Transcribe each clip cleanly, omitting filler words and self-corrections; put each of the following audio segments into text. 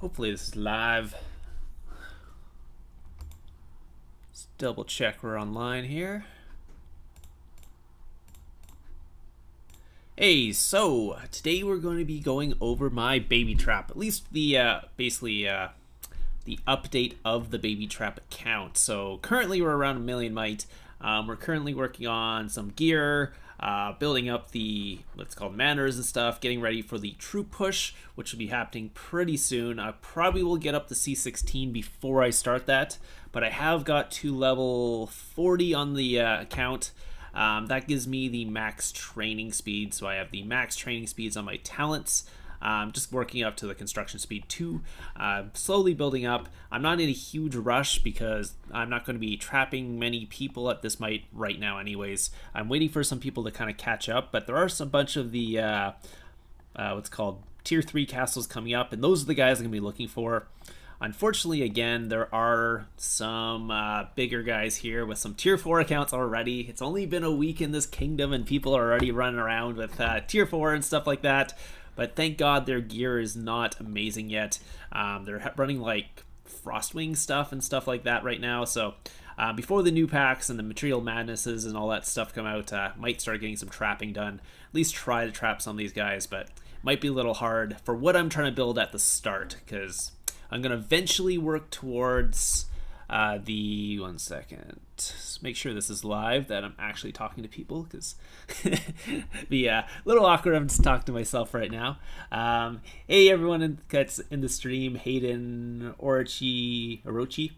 Hopefully this is live. Let's double check we're online here. Hey, so today we're going to be going over my baby trap, at least the the update of the baby trap account. So currently we're around 1,000,000 mite. We're currently working on some gear, building up the what's called manners and stuff, getting ready for the troop push, which will be happening pretty soon. I probably will get up to C16 before I start that, but I have got to level 40 on the account. That gives me the max training speed, so I have the max training speeds on my talents. Just working up to the construction speed 2, slowly building up. I'm not in a huge rush because I'm not going to be trapping many people at this mite right now anyways. I'm waiting for some people to kind of catch up, but there are some bunch of the what's called tier 3 castles coming up, and those are the guys I'm going to be looking for. Unfortunately, again, there are some bigger guys here with some tier 4 accounts already. It's only been a week in this kingdom and people are already running around with tier 4 and stuff like that. But thank God their gear is not amazing yet. They're running like Frostwing stuff and stuff like that right now. So before the new packs and the material madnesses and all that stuff come out, might start getting some trapping done. At least try to trap some of these guys, but might be a little hard for what I'm trying to build at the start, because I'm going to eventually work towards the... One second. Make sure this is live, that I'm actually talking to people, because it'd be a little awkward. I'm just talking to myself right now. Hey, everyone that's in the stream. Hayden, Orochi,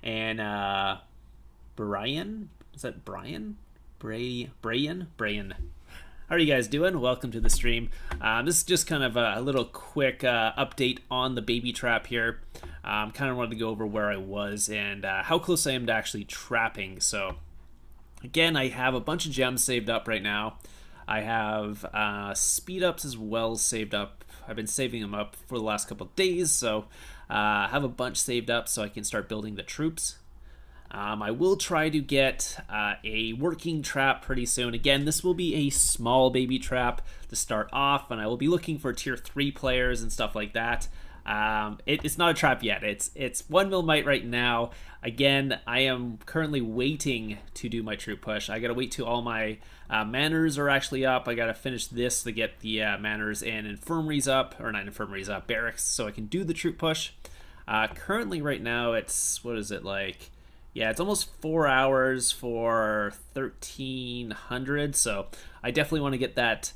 and Brian. Is that Brian? Brian? How are you guys doing? Welcome to the stream. This is just kind of a little quick update on the baby trap here. Kind of wanted to go over where I was and how close I am to actually trapping. So again, I have a bunch of gems saved up right now. I have speed ups as well saved up. I've been saving them up for the last couple of days, so I have a bunch saved up so I can start building the troops. I will try to get a working trap pretty soon. Again, this will be a small baby trap to start off, and I will be looking for tier 3 players and stuff like that. It's not a trap yet. It's 1 mil mite right now. Again, I am currently waiting to do my troop push. I gotta wait till all my manners are actually up. I gotta finish this to get the manners and infirmaries up, or not infirmaries up, barracks, so I can do the troop push. Currently right now it's, what is it like? Yeah, it's almost 4 hours for 1,300, so I definitely want to get that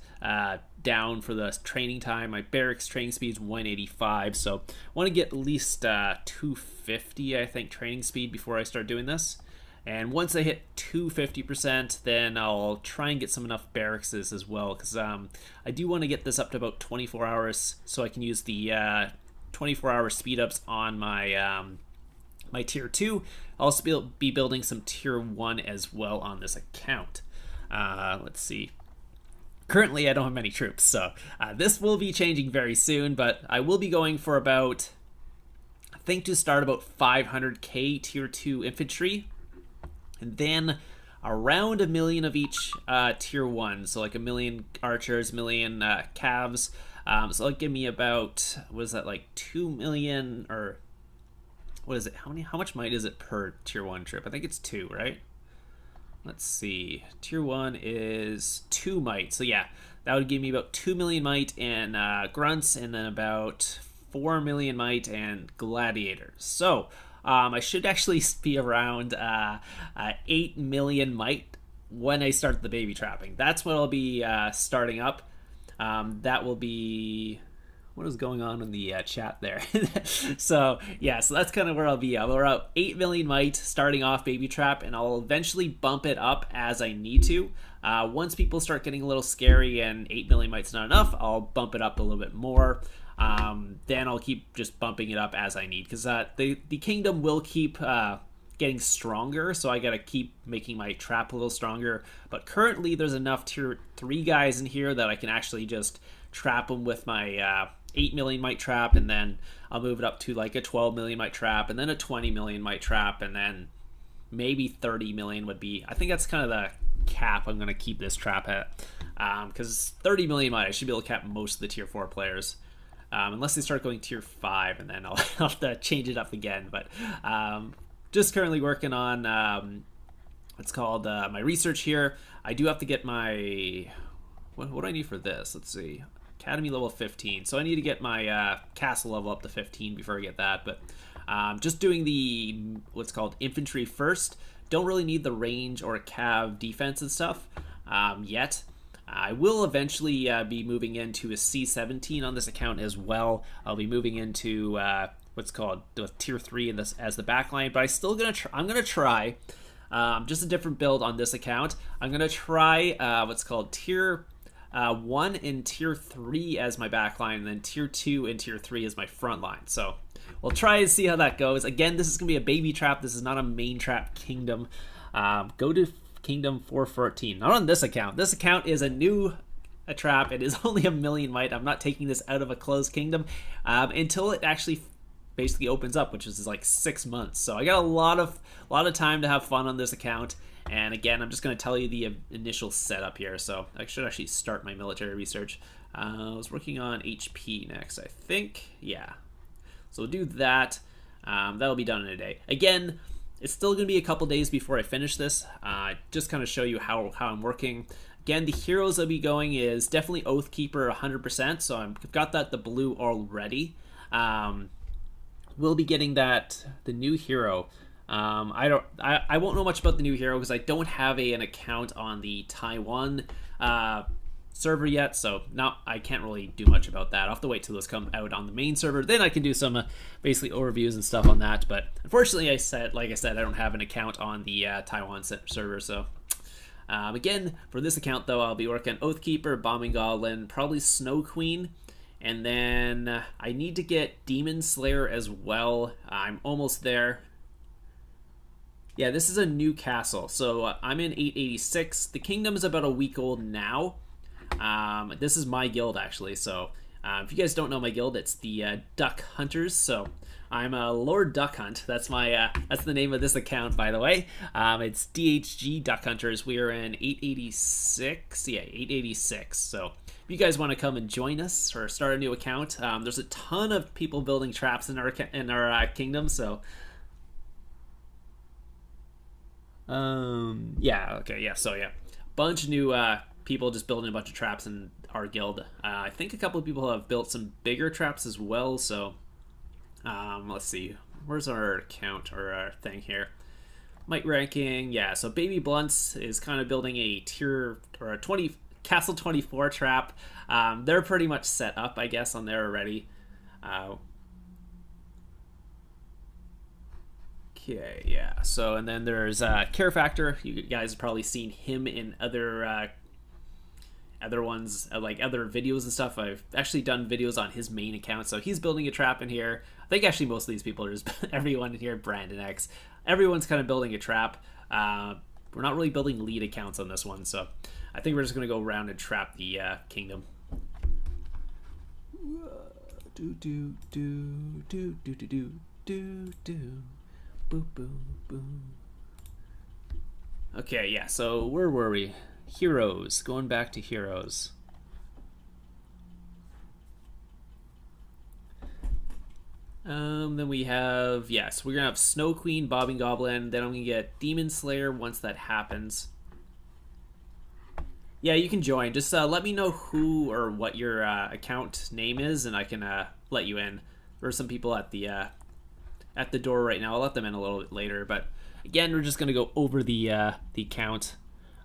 down for the training time. My barracks training speed is 185, so I want to get at least 250, I think, training speed before I start doing this. And once I hit 250%, then I'll try and get some enough barracks as well, because I do want to get this up to about 24 hours, so I can use the 24-hour speed ups on my my tier 2. I'll also be building some tier 1 as well on this account. Let's see. Currently, I don't have many troops, so this will be changing very soon, but I will be going for about, I think to start about 500k tier 2 infantry, and then around 1,000,000 of each tier 1, so like 1,000,000 archers, 1,000,000 calves, so that'll give me about, what is that, like 2 million, or what is it? How much might is it per tier 1 trip? I think it's 2, right? Let's see. Tier 1 is 2 might. So yeah, that would give me about 2 million might and grunts, and then about 4 million might and gladiators. So I should actually be around 8 million might when I start the baby trapping. That's what I'll be starting up. That will be... What is going on in the chat there? So yeah, so that's kind of where I'll be. I'm around 8 million might starting off baby trap, and I'll eventually bump it up as I need to. Once people start getting a little scary and 8 million might's not enough, I'll bump it up a little bit more. Then I'll keep just bumping it up as I need, because the kingdom will keep getting stronger, so I gotta keep making my trap a little stronger. But currently there's enough tier 3 guys in here that I can actually just trap them with my 8 million mite trap, and then I'll move it up to like a 12 million mite trap, and then a 20 million mite trap, and then maybe 30 million would be, I think that's kind of the cap I'm going to keep this trap at, because 30 million mite, I should be able to cap most of the tier 4 players. unless they start going tier 5, and then I'll have to change it up again. But just currently working on what's called my research here. I do have to get my what do I need for this? Let's see, academy level 15. So I need to get my castle level up to 15 before I get that. But just doing the what's called infantry first. Don't really need the range or cav defense and stuff yet. I will eventually be moving into a C17 on this account as well. I'll be moving into what's called tier 3 in this as the backline, but I'm gonna try just a different build on this account. I'm gonna try what's called tier 1 and tier 3 as my backline, and then tier 2 and tier 3 as my front line. So we'll try and see how that goes. Again, this is gonna be a baby trap. This is not a main trap kingdom. Go to Kingdom 414. Not on this account. This account is a trap. It is only 1,000,000 might. I'm not taking this out of a closed kingdom until it actually basically opens up, which is like 6 months. So I got a lot of time to have fun on this account. And again, I'm just going to tell you the initial setup here. So I should actually start my military research. I was working on HP next, I think. Yeah. So we'll do that. That'll be done in a day. Again, it's still going to be a couple days before I finish this. Just kind of show you how I'm working. Again, the heroes I'll be going is definitely Oathkeeper 100%. So I've got the blue already. We'll be getting the new hero. I won't know much about the new hero because I don't have an account on the Taiwan server yet, so I can't really do much about that. I'll have to wait till those come out on the main server. Then I can do some basically overviews and stuff on that. But unfortunately, like I said, I don't have an account on the Taiwan server. So again, for this account though, I'll be working Oathkeeper, Bombing Goblin, probably Snow Queen, and then I need to get Demon Slayer as well. I'm almost there. Yeah, this is a new castle. So I'm in 886. The kingdom is about a week old now. This is my guild actually. So if you guys don't know my guild, it's the Duck Hunters. So I'm Lord Duck Hunt. That's the name of this account, by the way. It's DHG Duck Hunters. We are in 886. Yeah, 886. So if you guys want to come and join us or start a new account, there's a ton of people building traps in our kingdom. So yeah, okay, yeah, so yeah, bunch of new people just building a bunch of traps in our guild. I think a couple of people have built some bigger traps as well. So let's see, where's our account or our thing here? Might ranking, yeah. So Baby Blunts is kind of building a tier or a Castle 24 trap. They're pretty much set up, I guess, on there already. Okay, yeah. So, and then there's Care Factor. You guys have probably seen him in other ones, like other videos and stuff. I've actually done videos on his main account. So he's building a trap in here. I think actually most of these people are just everyone in here, Brandon X. Everyone's kind of building a trap. We're not really building lead accounts on this one, so I think we're just gonna go around and trap the kingdom. Do do do do do do do do do. Boom, boom, boom. Okay, yeah, so where were we? Heroes. Going back to heroes. Then we have, yes, we're going to have Snow Queen, Bobbing Goblin. Then I'm going to get Demon Slayer once that happens. Yeah, you can join. Just let me know who or what your account name is, and I can let you in. There are some people at the door right now. I'll let them in a little bit later, but again, we're just gonna go over the account.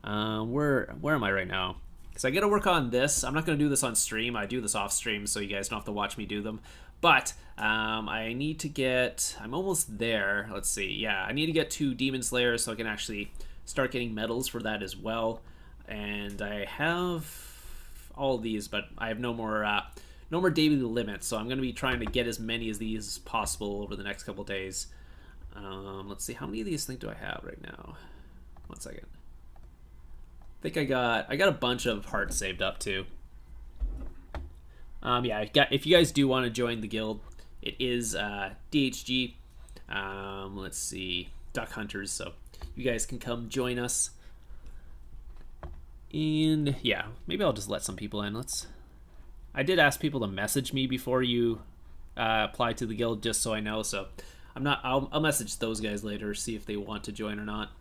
Where am I right now? Because I gotta work on this. I'm not gonna do this on stream. I do this off stream, so you guys don't have to watch me do them. But I need to get. I'm almost there. Let's see. Yeah, I need to get 2 Demon Slayers so I can actually start getting medals for that as well. And I have all of these, but I have no more daily limits, so I'm going to be trying to get as many of these as possible over the next couple days. Let's see, how many of these do I have right now? 1 second. I think I got a bunch of hearts saved up too. Yeah, if you guys do want to join the guild, it is DHG. Let's see, Duck Hunters, so you guys can come join us. And yeah, maybe I'll just let some people in. I did ask people to message me before you apply to the guild, just so I know. So I'm not. I'll message those guys later, see if they want to join or not.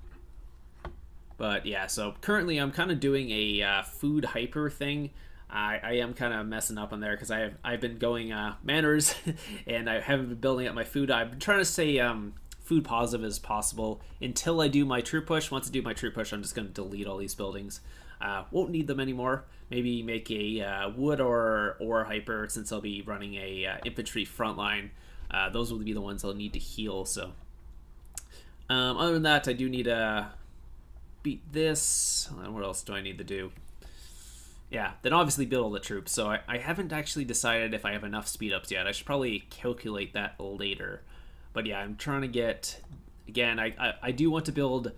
But yeah, so currently I'm kind of doing a food hyper thing. I am kind of messing up on there because I've been going manners and I haven't been building up my food. I've been trying to stay food positive as possible until I do my troop push. Once I do my troop push, I'm just going to delete all these buildings. Won't need them anymore. Maybe make a wood or hyper, since I'll be running a infantry frontline. Those will be the ones I'll need to heal. So other than that, I do need to beat this. And what else do I need to do? Yeah, then obviously build all the troops. So I haven't actually decided if I have enough speed ups yet. I should probably calculate that later. But yeah, I'm trying to get, again, I do want to build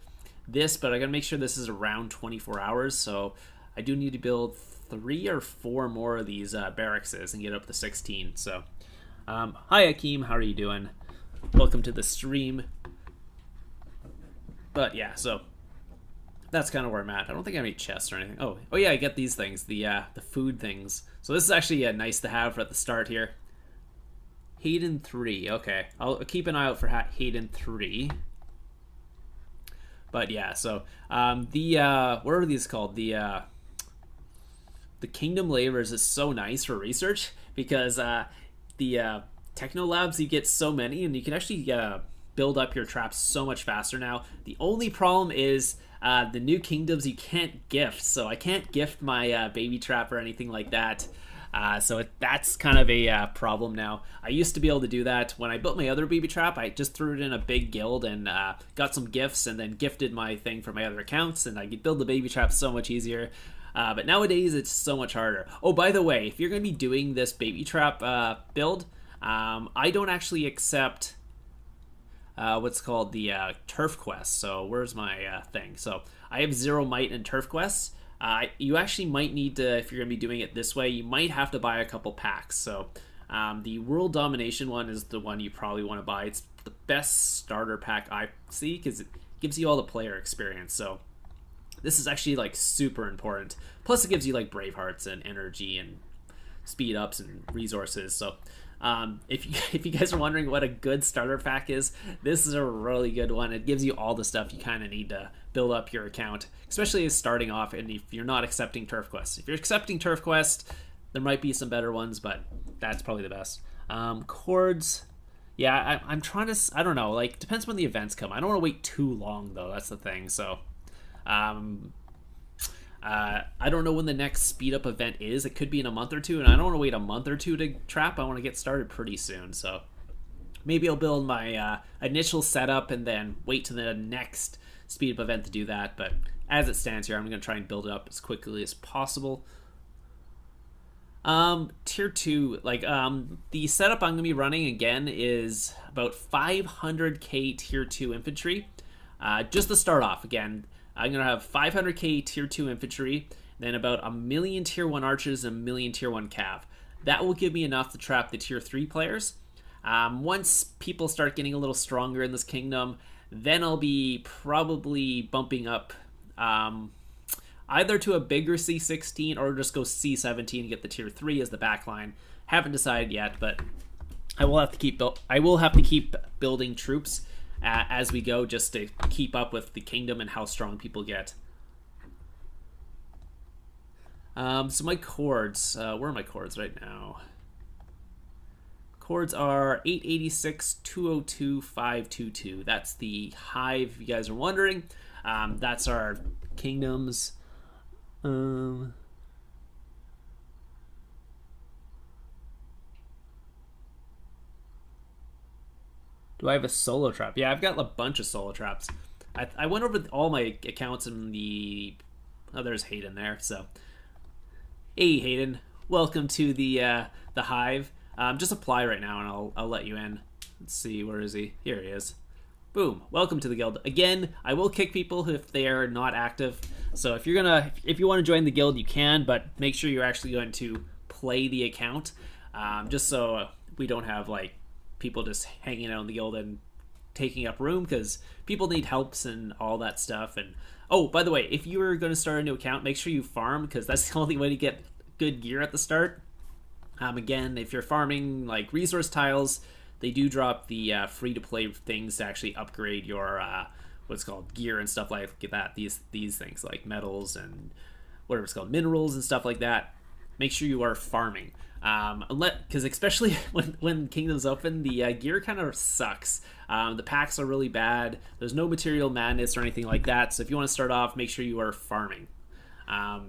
this, but I gotta make sure this is around 24 hours. So I do need to build 3 or 4 more of these barracks and get up to 16. So hi Akeem, how are you doing? Welcome to the stream. But yeah, so that's kind of where I'm at. I don't think I have any chests or anything. Oh yeah, I get these things, the food things. So this is actually nice to have at the start here. Hayden 3. Okay, I'll keep an eye out for Hayden 3. But yeah, so what are these called? The Kingdom Lavers is so nice for research because the Techno Labs, you get so many and you can actually build up your traps so much faster now. The only problem is the new kingdoms you can't gift, so I can't gift my baby trap or anything like that. So that's kind of a problem now. I used to be able to do that. When I built my other baby trap, I just threw it in a big guild and got some gifts and then gifted my thing for my other accounts, and I could build the baby trap so much easier. But nowadays it's so much harder. Oh, by the way, if you're going to be doing this baby trap build, I don't actually accept what's called the turf quest. So where's my thing? So I have 0 might in turf quests. You actually might need to, if you're going to be doing it this way, you might have to buy a couple packs. So the world domination one is the one you probably want to buy. It's the best starter pack I see because it gives you all the player experience. So this is actually like super important. Plus it gives you like brave hearts and energy and speed ups and resources. So if you guys are wondering what a good starter pack is, this is a really good one. It gives you all the stuff you kind of need to build up your account, especially as starting off, and if you're not accepting turf quests. If you're accepting turf quest, there might be some better ones, but that's probably the best. Chords, yeah, I'm trying to, I don't know, like, depends when the events come. I don't want to wait too long though, that's the thing. So I don't know when the next speed up event is. It could be in a month or two, and I don't want to wait a month or two to trap. I want to get started pretty soon. So maybe I'll build my initial setup and then wait to the next speed up event to do that. But as it stands here, I'm going to try and build it up as quickly as possible. Tier 2, like the setup I'm going to be running again is about 500k tier 2 infantry. Just to start off, again, I'm going to have 500k tier 2 infantry, then about 1 million tier 1 archers and 1 million tier 1 cav. That will give me enough to trap the tier 3 players. Once people start getting a little stronger in this kingdom, then I'll be probably bumping up either to a bigger C16 or just go C17 and get the tier 3 as the backline. Haven't decided yet, but I will have to keep building troops as we go, just to keep up with the kingdom and how strong people get. So my chords, where are my chords right now? Chords are 886, 202, 522. That's the hive, if you guys are wondering. That's our kingdoms. Do I have a solo trap? Yeah, I've got a bunch of solo traps. I went over all my accounts in the... Oh, there's Hayden there, so... Hey, Hayden. Welcome to the hive. Just apply right now, and I'll let you in. Let's see, where is he? Here he is. Boom. Welcome to the guild. Again, I will kick people if they are not active. So if you want to join the guild, you can, but make sure you're actually going to play the account, just so we don't have like people just hanging out in the guild and taking up room, because people need helps and all that stuff. And oh, by the way, if you are going to start a new account, make sure you farm, because that's the only way to get good gear at the start. Again, if you're farming like resource tiles, they do drop the free-to-play things to actually upgrade your what's called gear and stuff like that. These things like metals and whatever it's called, minerals and stuff like that. Make sure you are farming. Because especially when Kingdoms open, the gear kind of sucks. The packs are really bad. There's no material madness or anything like that. So if you want to start off, make sure you are farming.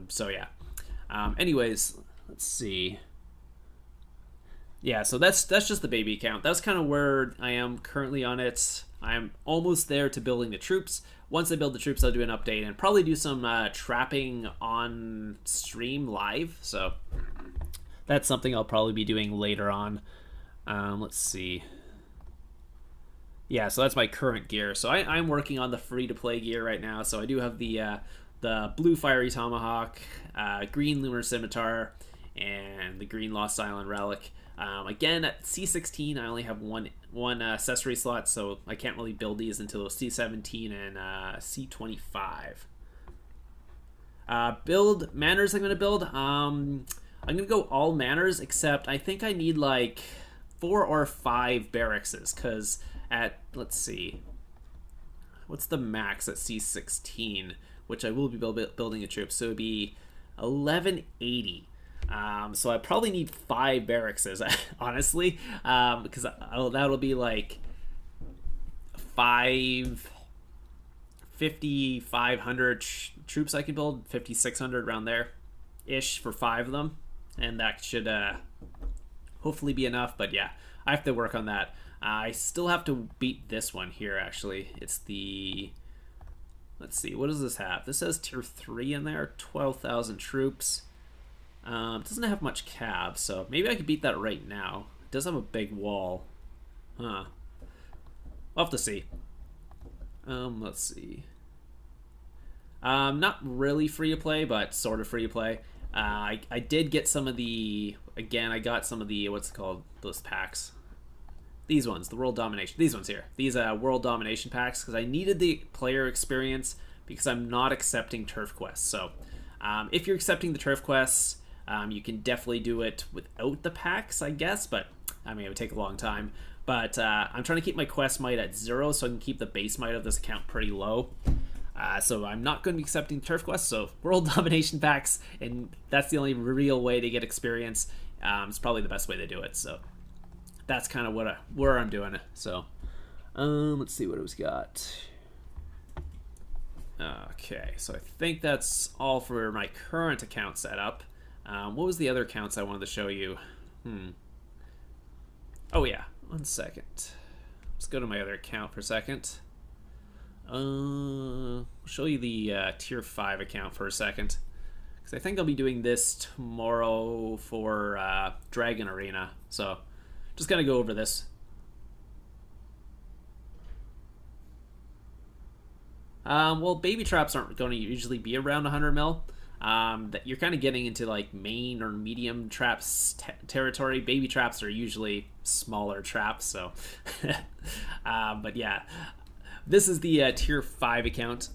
So yeah. Anyways, let's see. Yeah, so that's just the baby account. That's kind of where I am currently on it. I'm almost there to building the troops. Once I build the troops, I'll do an update and probably do some trapping on stream live. So that's something I'll probably be doing later on. Let's see. Yeah, so that's my current gear. So I'm working on the free-to-play gear right now. So I do have the blue Fiery Tomahawk, green Lunar Scimitar, and the green Lost Island Relic. Again, at C16, I only have one accessory slot, so I can't really build these until C17 and C25. Build manners I'm going to build. I'm going to go all manners, except I think I need like 4 or 5 barracks, because at, let's see, what's the max at C16, which I will be building a troop, so it would be 1180. So I probably need 5 barracks, honestly, because that'll be like 500 troops I can build, 5,600 around there ish for 5 of them, and that should hopefully be enough. But yeah, I have to work on that. I still have to beat this one here. Actually, it's the, let's see, what does this have? This says tier 3 in there, 12,000 troops. It doesn't have much cab, so maybe I could beat that right now. It does have a big wall. Huh. We'll have to see. Let's see. Not really free to play, but sort of free to play. I did get some of the, again, I got some of the, what's it called, those packs. These ones, the World Domination. These ones here. These World Domination packs, because I needed the player experience, because I'm not accepting turf quests. So, if you're accepting the turf quests, you can definitely do it without the packs, I guess, but I mean, it would take a long time. But I'm trying to keep my quest might at 0 so I can keep the base might of this account pretty low. So I'm not going to be accepting turf quests, so World Domination packs, and that's the only real way to get experience. It's probably the best way to do it, so that's kind of where I'm doing it. So let's see what it was got. Okay, so I think that's all for my current account setup. What was the other accounts I wanted to show you? Oh yeah, 1 second. Let's go to my other account for a second. I'll show you the tier 5 account for a second, because I think I'll be doing this tomorrow for Dragon Arena. So just gonna go over this. Well, baby traps aren't going to usually be around 100 mil. That you're kind of getting into like main or medium traps territory. Baby traps are usually smaller traps, so but yeah, this is the tier 5 account.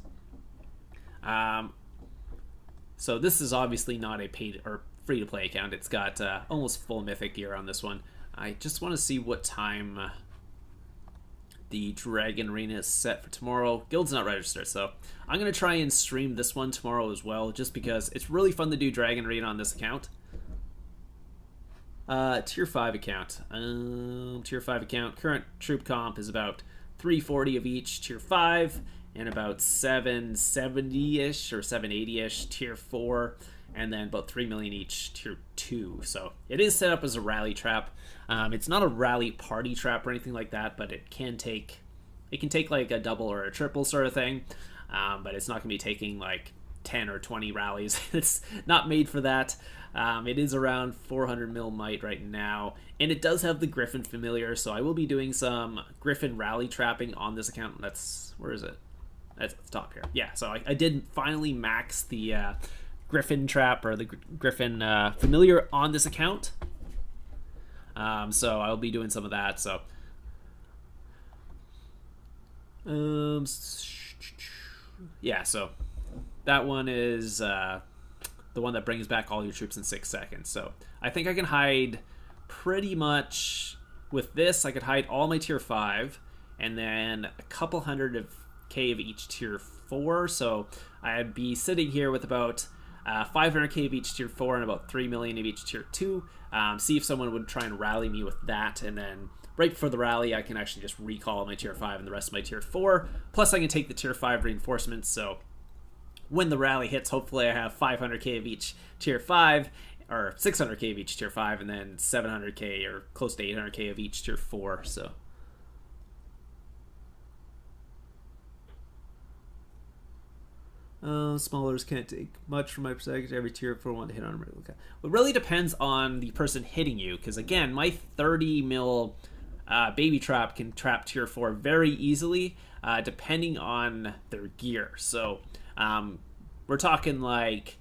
So this is obviously not a paid or free to play account. It's got almost full mythic gear on this one. I just want to see what time the Dragon Arena is set for tomorrow. Guild's not registered, so I'm going to try and stream this one tomorrow as well, just because it's really fun to do Dragon Arena on this account. Tier 5 account. Tier 5 account. Current troop comp is about 340 of each, Tier 5, and about 770-ish or 780-ish, Tier 4, and then about 3 million each, Tier 2. So it is set up as a rally trap. It's not a rally party trap or anything like that, but it can take like a double or a triple sort of thing, but it's not going to be taking like 10 or 20 rallies. It's not made for that. It is around 400 mil might right now, and it does have the Griffin familiar, so I will be doing some Griffin rally trapping on this account. That's, where is it? That's at the top here. Yeah, so I did finally max the Griffin trap, or the Griffin familiar on this account. So I'll be doing some of that. So yeah, so that one is the one that brings back all your troops in 6 seconds. So I think I can hide pretty much with this. I could hide all my tier 5 and then a couple hundred of K of each tier 4. So I'd be sitting here with about 500K of each tier 4 and about 3 million of each tier 2. See if someone would try and rally me with that, and then right before the rally I can actually just recall my tier 5 and the rest of my tier 4. Plus I can take the tier 5 reinforcements, so when the rally hits, hopefully I have 500K of each tier 5, or 600K of each tier 5, and then 700K or close to 800K of each tier 4. So smallers can't take much from my perspective. Every tier 4 want to hit on them. Okay. It really depends on the person hitting you, because again, my 30 mil baby trap can trap tier 4 very easily, depending on their gear. So we're talking like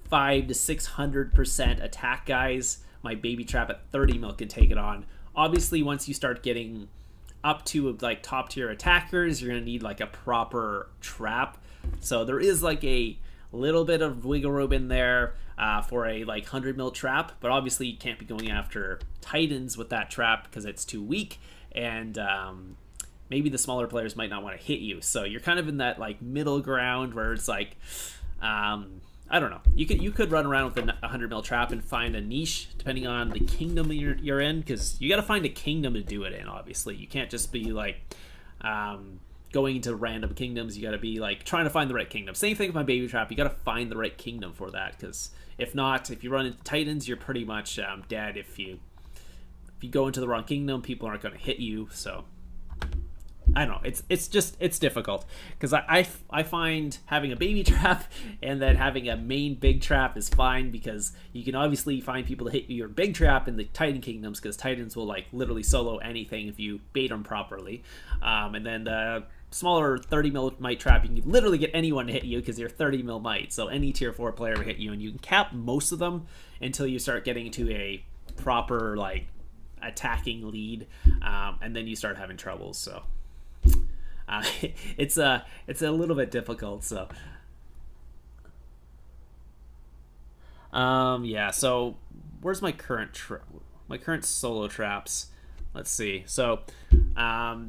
500 to 600% attack guys. My baby trap at 30 mil can take it on. Obviously, once you start getting up to like top tier attackers, you're gonna need like a proper trap. So there is like a little bit of wiggle room in there for a like 100 mil trap, but obviously you can't be going after Titans with that trap because it's too weak, and maybe the smaller players might not want to hit you. So you're kind of in that like middle ground where it's like, I don't know. You could run around with a 100 mil trap and find a niche depending on the kingdom you're in, because you got to find a kingdom to do it in. Obviously, you can't just be like going into random kingdoms. You got to be like trying to find the right kingdom. Same thing with my baby trap. You got to find the right kingdom for that, because if not, if you run into Titans, you're pretty much dead. If you go into the wrong kingdom, people aren't going to hit you. So I don't know. It's difficult, because I find having a baby trap and then having a main big trap is fine, because you can obviously find people to hit your big trap in the Titan kingdoms, because Titans will like literally solo anything if you bait them properly. And then the smaller 30 mil might trap, you can literally get anyone to hit you because you're 30 mil might. So any tier 4 player will hit you, and you can cap most of them until you start getting to a proper like attacking lead, and then you start having troubles. So it's a little bit difficult. So yeah, so where's my current solo traps? Let's see. So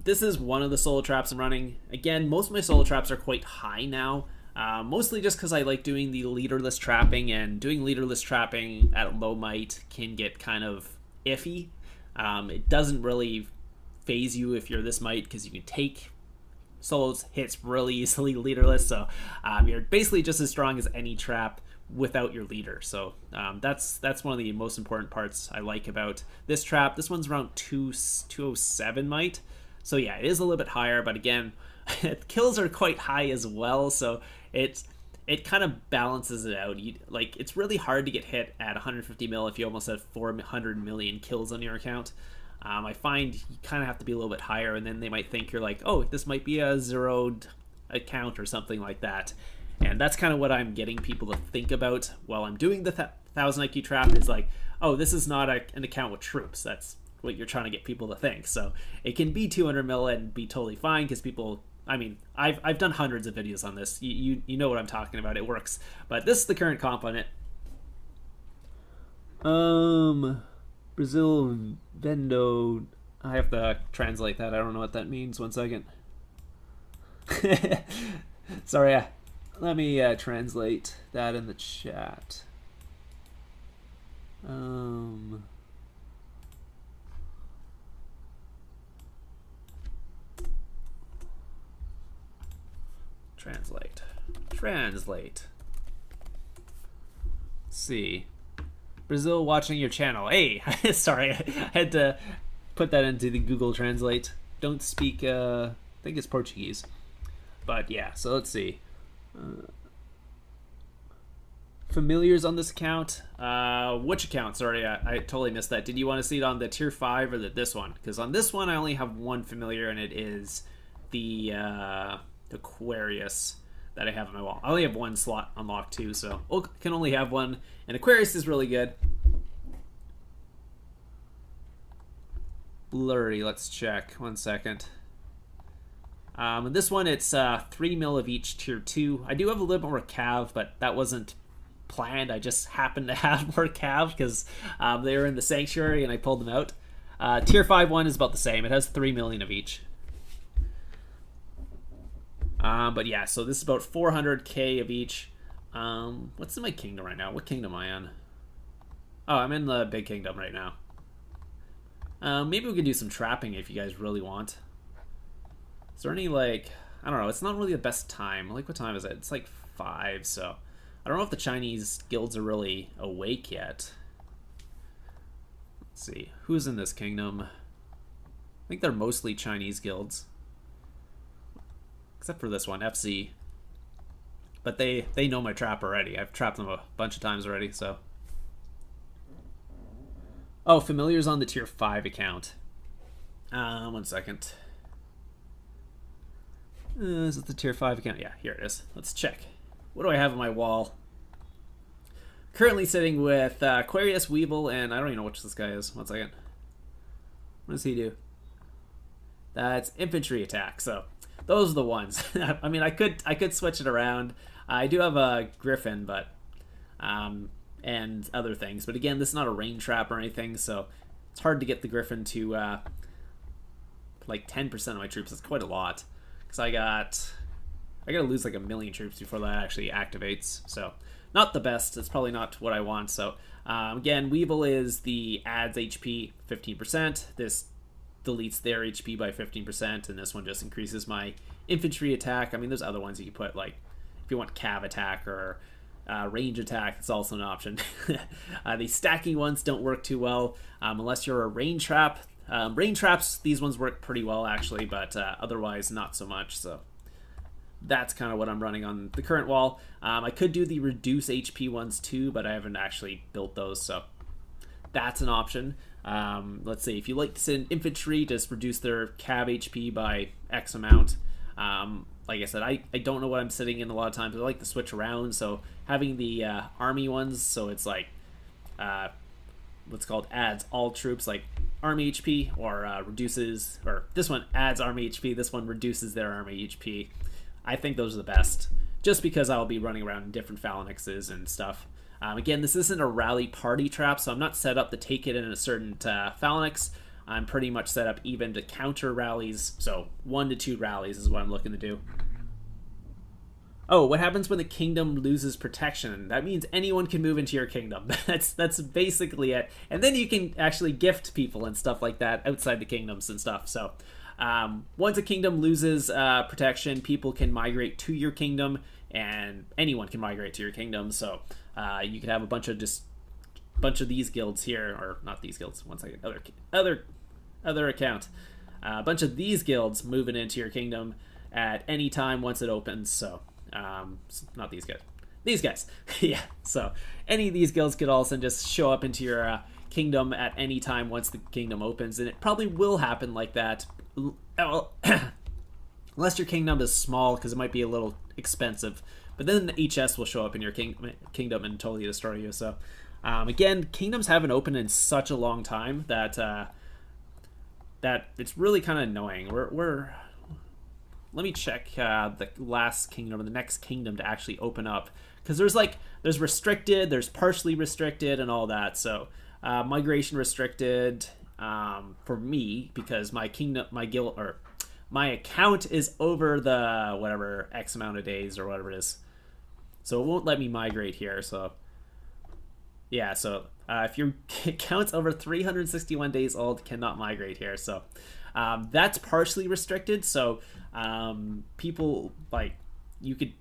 this is one of the solo traps I'm running. Again, most of my solo traps are quite high now, mostly just because I like doing the leaderless trapping, and doing leaderless trapping at low might can get kind of iffy. It doesn't really phase you if you're this might, because you can take solos hits really easily leaderless, so you're basically just as strong as any trap without your leader. So that's one of the most important parts I like about this trap. This one's around 207 might, so yeah, it is a little bit higher, but again, kills are quite high as well, so it kind of balances it out. Like, it's really hard to get hit at 150 mil if you almost have 400 million kills on your account. I find you kind of have to be a little bit higher, and then they might think you're like, oh, this might be a zeroed account or something like that. And that's kind of what I'm getting people to think about while I'm doing the 1000 IQ trap, is like, oh, this is not an account with troops. That's what you're trying to get people to think. So it can be 200 mil and be totally fine, because people, I mean, I've done hundreds of videos on this. You know what I'm talking about. It works. But this is the current comp on it. Brazil Vendo. I have to translate that. I don't know what that means. 1 second. Sorry. Let me translate that in the chat. Translate. Let's see. Brazil watching your channel. Hey, sorry, I had to put that into the Google Translate. Don't speak, I think it's Portuguese. But yeah, so let's see. Familiars on this account. Which account? Sorry, I totally missed that. Did you want to see it on the tier 5 or this one? Because on this one I only have one familiar, and it is the Aquarius that I have on my wall. I only have one slot unlocked too, so I can only have one, and Aquarius is really good. Blurry, let's check. 1 second. This one, it's 3 mil of each tier 2. I do have a little bit more cav, but that wasn't planned. I just happened to have more cav because they were in the sanctuary and I pulled them out. Tier 5 one is about the same. It has 3 million of each. But yeah, so this is about 400k of each. What's in my kingdom right now? What kingdom am I on? Oh, I'm in the big kingdom right now. Maybe we could do some trapping if you guys really want. Is there any, like, I don't know, it's not really the best time. Like, what time is it? It's like 5, so I don't know if the Chinese guilds are really awake yet. Let's see, who's in this kingdom? I think they're mostly Chinese guilds. Except for this one, FC. But they know my trap already. I've trapped them a bunch of times already, so. Oh, familiar's on the tier 5 account. 1 second. Is it the tier 5 account? Yeah, here it is. Let's check. What do I have on my wall? Currently sitting with Aquarius, Weevil, and I don't even know which this guy is. 1 second. What does he do? That's infantry attack, so those are the ones. I mean, I could switch it around. I do have a Griffin, but and other things. But again, this is not a rain trap or anything, so it's hard to get the Griffin to like 10% of my troops. That's quite a lot. Because I gotta lose like 1 million troops before that actually activates. So not the best. It's probably not what I want. So again, Weevil is the adds HP 15%. This deletes their HP by 15%, and this one just increases my infantry attack. I mean, there's other ones you can put, like if you want cav attack or range attack, it's also an option. The stacking ones don't work too well unless you're a rain trap. Rain traps, these ones work pretty well actually, but otherwise not so much. So that's kind of what I'm running on the current wall. I could do the reduce HP ones too, but I haven't actually built those, so that's an option. Let's say if you like to send infantry, just reduce their cav HP by X amount. Like I said, I don't know what I'm sitting in a lot of times. I like to switch around, so having the army ones, so it's like what's called adds all troops, like army HP, or reduces, or this one adds army HP, this one reduces their army HP. I think those are the best, just because I'll be running around in different phalanxes and stuff. Again, this isn't a rally party trap, so I'm not set up to take it in a certain phalanx. I'm pretty much set up even to counter rallies, so 1 to 2 rallies is what I'm looking to do. Oh, what happens when the kingdom loses protection? That means anyone can move into your kingdom. That's basically it. And then you can actually gift people and stuff like that outside the kingdoms and stuff. So once a kingdom loses protection, people can migrate to your kingdom, and anyone can migrate to your kingdom. So you could have a bunch of these guilds here, or not these guilds. 1 second, other account. A bunch of these guilds moving into your kingdom at any time once it opens. So not these guys. These guys. Yeah. So any of these guilds could also just show up into your kingdom at any time once the kingdom opens, and it probably will happen like that. Unless your kingdom is small, because it might be a little expensive. But then the HS will show up in your kingdom and totally destroy you. So again, kingdoms haven't opened in such a long time that that it's really kind of annoying. Let me check the last kingdom or the next kingdom to actually open up, because there's restricted, there's partially restricted, and all that. So migration restricted for me, because my guild, or my account is over the whatever X amount of days or whatever it is, so it won't let me migrate here. So yeah, so if your account's over 361 days old, cannot migrate here. So that's partially restricted. So people, like, you could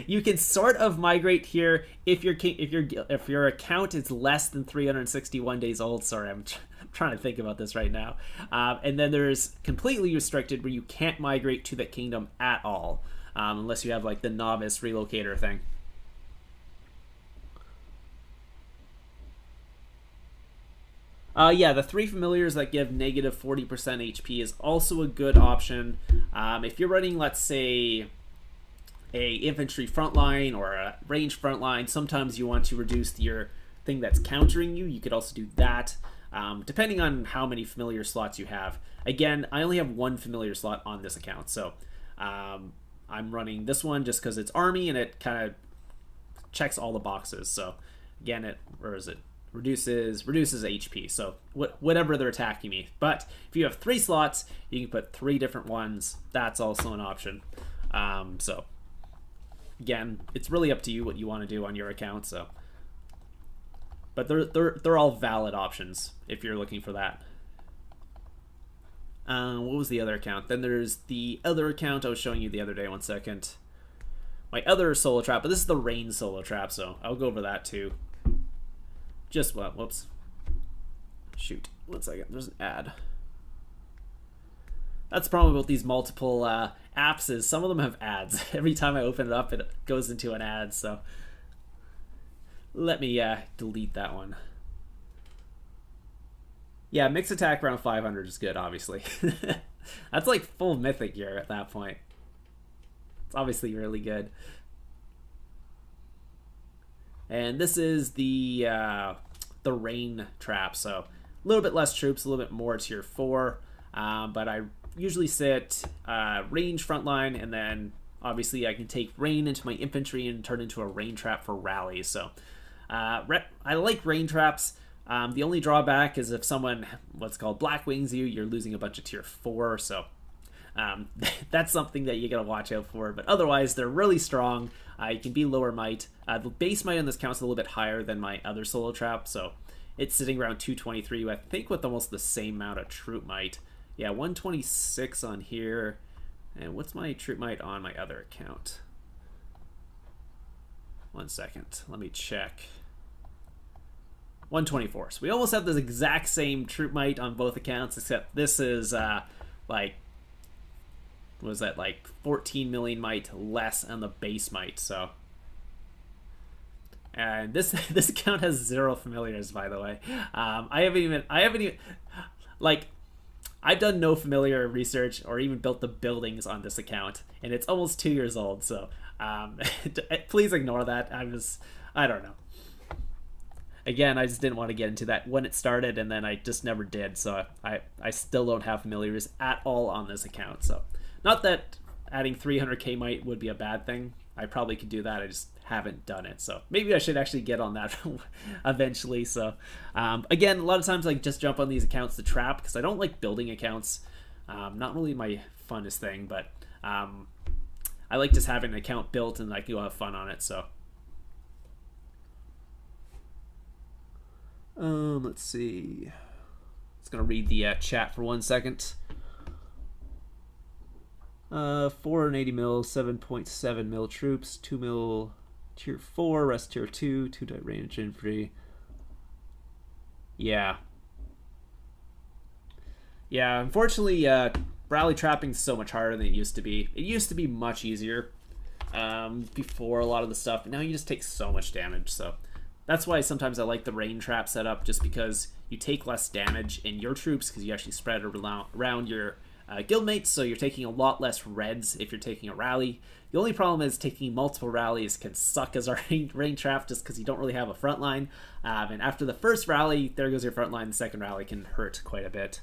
you can sort of migrate here if your account is less than 361 days old. Sorry, I'm trying to think about this right now. And then there's completely restricted, where you can't migrate to that kingdom at all, unless you have like the novice relocator thing. Yeah, the 3 familiars that give negative 40% HP is also a good option. If you're running, let's say, a infantry frontline or a range frontline, sometimes you want to reduce your thing that's countering you. You could also do that, depending on how many familiar slots you have. Again, I only have 1 familiar slot on this account, so I'm running this one just because it's army and it kind of checks all the boxes. So again, it reduces HP. So whatever they're attacking me. But if you have 3 slots, you can put 3 different ones. That's also an option. So again, it's really up to you what you want to do on your account. So, but they're all valid options if you're looking for that. What was the other account? Then there's the other account I was showing you the other day. One second. My other solo trap, but this is the rain solo trap, so I'll go over that too. Just what? Whoops. Shoot. 1 second. There's an ad. That's the problem with these multiple apps is some of them have ads. Every time I open it up, it goes into an ad. So let me delete that one. Yeah, mixed attack around 500 is good, obviously. That's like full mythic gear at that point. It's obviously really good. And this is the rain trap, so a little bit less troops, a little bit more tier 4. But I usually sit range frontline, and then obviously I can take rain into my infantry and turn into a rain trap for rallies. So I like rain traps. The only drawback is if someone, what's called black wings you're losing a bunch of tier 4, so that's something that you gotta watch out for. But otherwise, they're really strong. You can be lower might. The base might on this count's a little bit higher than my other solo trap, so it's sitting around 223, I think, with almost the same amount of troop might. Yeah, 126 on here. And what's my troop might on my other account? 1 second, let me check. 124. So we almost have this exact same troop might on both accounts, except this is like, what was that, like 14 million might less on the base might. So, and this account has 0 familiars, by the way. I haven't even like, I've done no familiar research or even built the buildings on this account, and it's almost 2 years old. So please ignore that. I don't know. Again, I just didn't want to get into that when it started, and then I just never did. So I still don't have familiars at all on this account. So not that adding 300k might would be a bad thing. I probably could do that. I just haven't done it. So maybe I should actually get on that eventually. So again, a lot of times I just jump on these accounts to trap because I don't like building accounts. Not really my funnest thing, but I like just having an account built and I can go have fun on it. So. Let's see. Just gonna read the chat for 1 second. 480 mil, 7.7 mil troops, 2 mil tier 4, rest tier 2, 2 die range infantry. Yeah. Yeah, unfortunately, rally trapping is so much harder than it used to be. It used to be much easier before a lot of the stuff, but now you just take so much damage, so. That's why sometimes I like the rain trap setup, just because you take less damage in your troops because you actually spread around your guildmates, so you're taking a lot less reds if you're taking a rally. The only problem is taking multiple rallies can suck as a rain trap just because you don't really have a front line. And after the first rally, there goes your front line. The second rally can hurt quite a bit.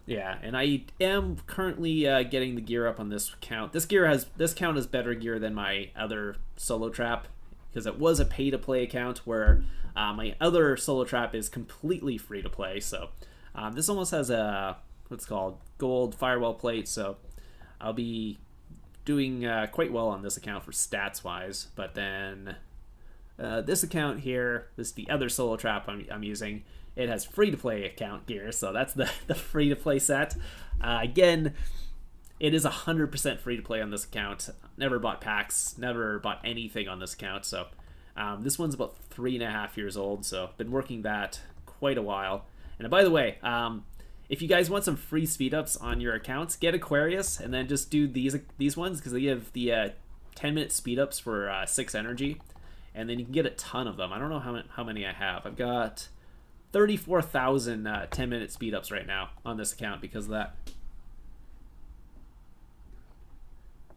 Yeah, and I am currently getting the gear up on this count. This count is better gear than my other solo trap because it was a pay-to-play account where my other solo trap is completely free-to-play. So this almost has a what's called gold firewall plate. So I'll be doing quite well on this account for stats-wise. But then this account here, this is the other solo trap I'm using. It has free-to-play account gear, so that's the free-to-play set. Again, it is 100% free-to-play on this account. Never bought packs, never bought anything on this account. So this one's about 3.5 years old, so been working that quite a while. And by the way, if you guys want some free speed-ups on your accounts, get Aquarius and then just do these ones because they give the 10-minute speed-ups for 6 energy, and then you can get a ton of them. I don't know how many I have. I've got 34,000 10-minute speed-ups right now on this account because of that.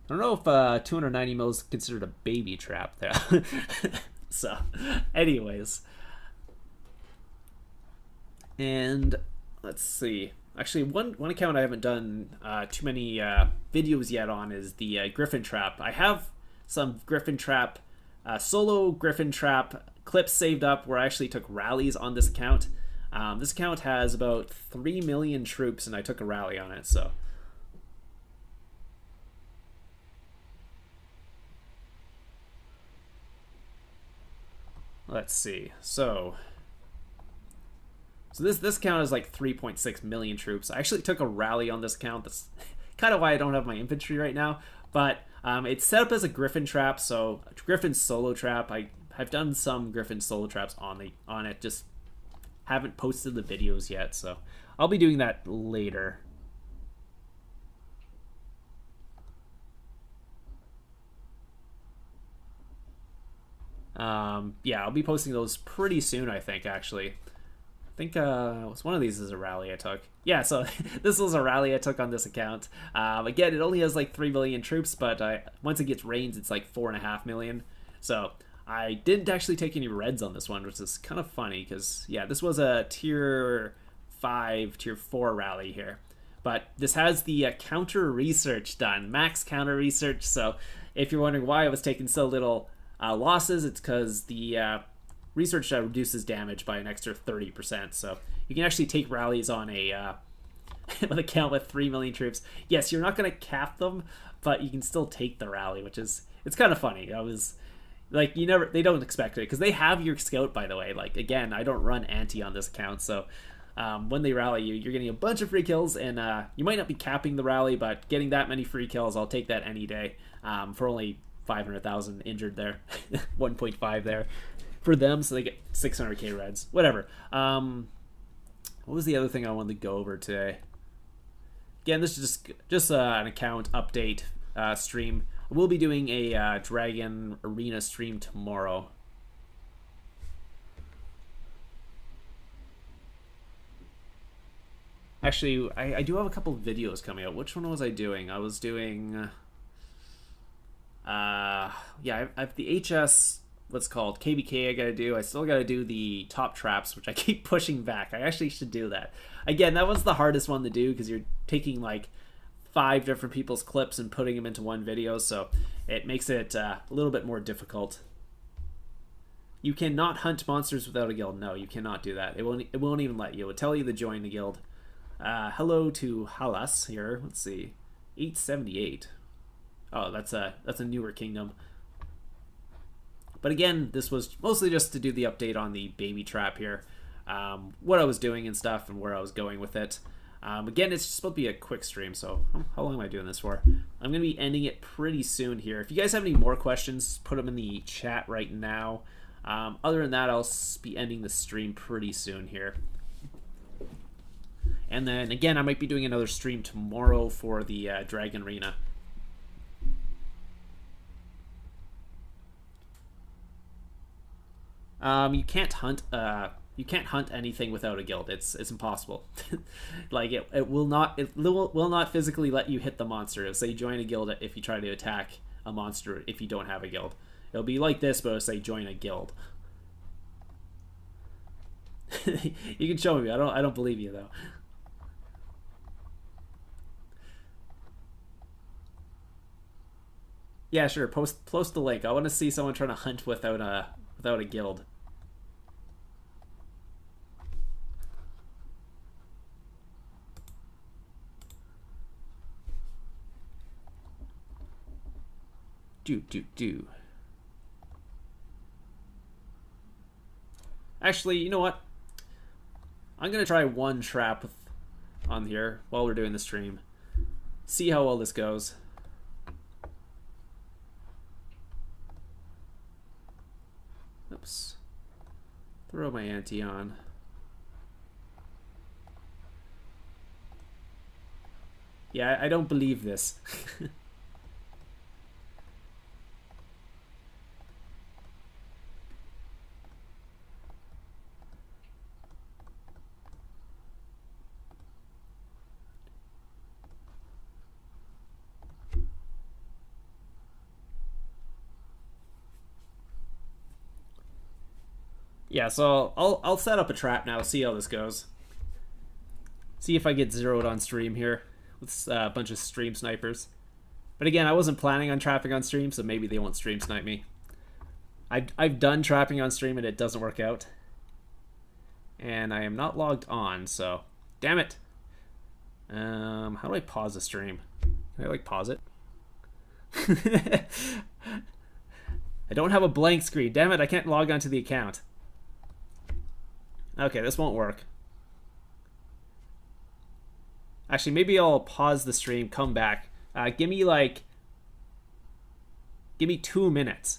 I don't know if 290 mil is considered a baby trap there. So, anyways. And let's see. Actually, one account I haven't done too many videos yet on is the Griffin trap. I have some Griffin trap, solo Griffin trap clips saved up where I actually took rallies on this account. This account has about 3 million troops, and I took a rally on it, so. Let's see. So this account is like 3.6 million troops. I actually took a rally on this account. That's kind of why I don't have my infantry right now. But it's set up as a Griffin trap, so Griffin solo trap. I've done some Griffin solo traps on it. Just haven't posted the videos yet, so I'll be doing that later. Yeah, I'll be posting those pretty soon, I think, actually. I think one of these is a rally I took. Yeah, so this was a rally I took on this account. Again, it only has like 3 million troops, but once it gets rains, it's like 4.5 million. So I didn't actually take any reds on this one, which is kind of funny because, yeah, this was a tier 5, tier 4 rally here. But this has the counter research done, max counter research. So if you're wondering why I was taking so little losses, it's because the research reduces damage by an extra 30%. So you can actually take rallies on a an account with 3 million troops. Yes, you're not going to cap them, but you can still take the rally, which is, it's kind of funny. I was like, they don't expect it because they have your scout, by the way. Like, again, I don't run anti on this account, so when they rally you, you're getting a bunch of free kills, and you might not be capping the rally, but getting that many free kills, I'll take that any day for only 500,000 injured there. 1.5 there for them, so they get 600k reds. Whatever. What was the other thing I wanted to go over today? Again, this is just an account update stream. We'll be doing a Dragon Arena stream tomorrow. Actually, I do have a couple of videos coming out. Which one was I doing? I was doing... yeah, I have the HS, what's called, KBK I gotta do. I still gotta do the top traps, which I keep pushing back. I actually should do that. Again, that was the hardest one to do because you're taking like 5 different people's clips and putting them into one video, so it makes it a little bit more difficult. You cannot hunt monsters without a guild. No, you cannot do that. It won't even let you. It will tell you to join the guild. Hello to Halas here. Let's see. 878. Oh, that's a newer kingdom. But again, this was mostly just to do the update on the baby trap here. What I was doing and stuff and where I was going with it. Again, it's supposed to be a quick stream, so how long am I doing this for? I'm going to be ending it pretty soon here. If you guys have any more questions, put them in the chat right now. Other than that, I'll be ending the stream pretty soon here. And then, again, I might be doing another stream tomorrow for the Dragon Arena. You can't hunt anything without a guild. It's impossible. Like it will not physically let you hit the monster. It'll say join a guild if you try to attack a monster if you don't have a guild. It'll be like this, but it'll say join a guild. You can show me. I don't believe you though. Yeah, sure. Post the link. I want to see someone trying to hunt without a guild. Do. Actually, you know what? I'm gonna try one trap on here while we're doing the stream. See how well this goes. Oops. Throw my ante on. Yeah, I don't believe this. Yeah, so I'll set up a trap now, see how this goes. See if I get zeroed on stream here with a bunch of stream snipers. But again, I wasn't planning on trapping on stream, so maybe they won't stream snipe me. I've done trapping on stream and it doesn't work out. And I am not logged on, so damn it. How do I pause the stream? Can I like pause it? I don't have a blank screen. Damn it, I can't log onto the account. Okay, this won't work. Actually, maybe I'll pause the stream, come back. Give me 2 minutes.